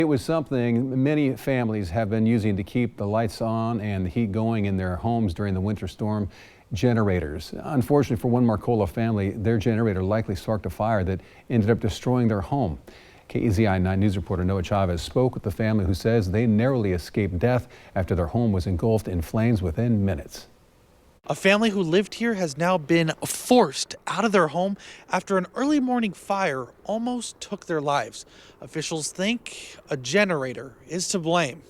It was something many families have been using to keep the lights on and the heat going in their homes during the winter storm: generators. Unfortunately for one Marcola family, their generator likely sparked a fire that ended up destroying their home. KEZI 9 News reporter Noah Chavez spoke with the family, who says they narrowly escaped death after their home was engulfed in flames within minutes. A family who lived here has now been forced out of their home after an early morning fire almost took their lives. Officials think a generator is to blame.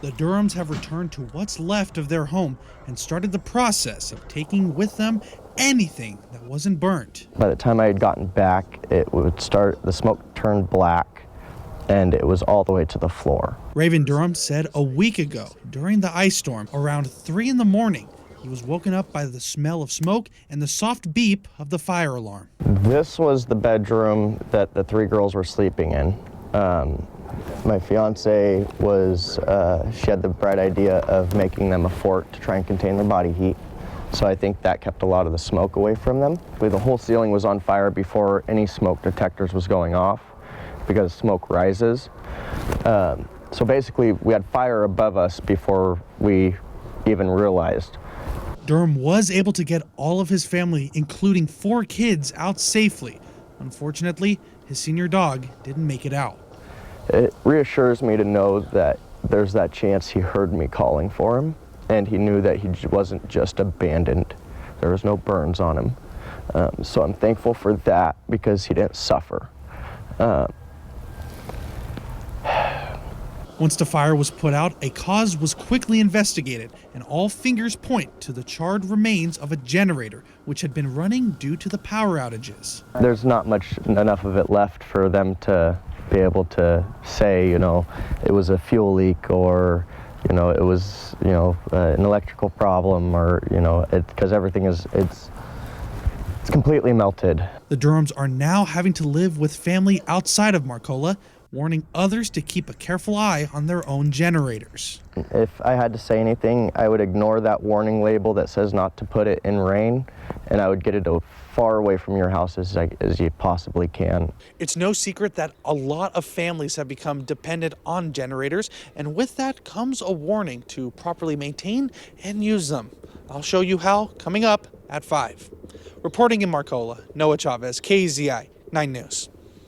The Durhams have returned to what's left of their home and started the process of taking with them anything that wasn't burnt. By the time I had gotten back, the smoke turned black, and it was all the way to the floor. Raven Durham said a week ago, during the ice storm, around 3 in the morning, he was woken up by the smell of smoke and the soft beep of the fire alarm. This was the bedroom that the 3 girls were sleeping in. My fiance she had the bright idea of making them a fort to try and contain their body heat. So I think that kept a lot of the smoke away from them. The whole ceiling was on fire before any smoke detectors was going off, because smoke rises. So basically we had fire above us before we even realized. Durham was able to get all of his family, including 4 kids, out safely. Unfortunately, his senior dog didn't make it out. It reassures me to know that there's that chance he heard me calling for him, and he knew that he wasn't just abandoned. There was no burns on him. So I'm thankful for that, because he didn't suffer. Once the fire was put out, a cause was quickly investigated, and all fingers point to the charred remains of a generator, which had been running due to the power outages. There's not enough of it left for them to be able to say, it was a fuel leak, or, it was, an electrical problem, or, because everything it's completely melted. The Durhams are now having to live with family outside of Marcola, warning others to keep a careful eye on their own generators. If I had to say anything, I would ignore that warning label that says not to put it in rain, and I would get it as far away from your house as you possibly can. It's no secret that a lot of families have become dependent on generators, and with that comes a warning to properly maintain and use them. I'll show you how coming up at 5. Reporting in Marcola, Noah Chavez, KEZI 9 News.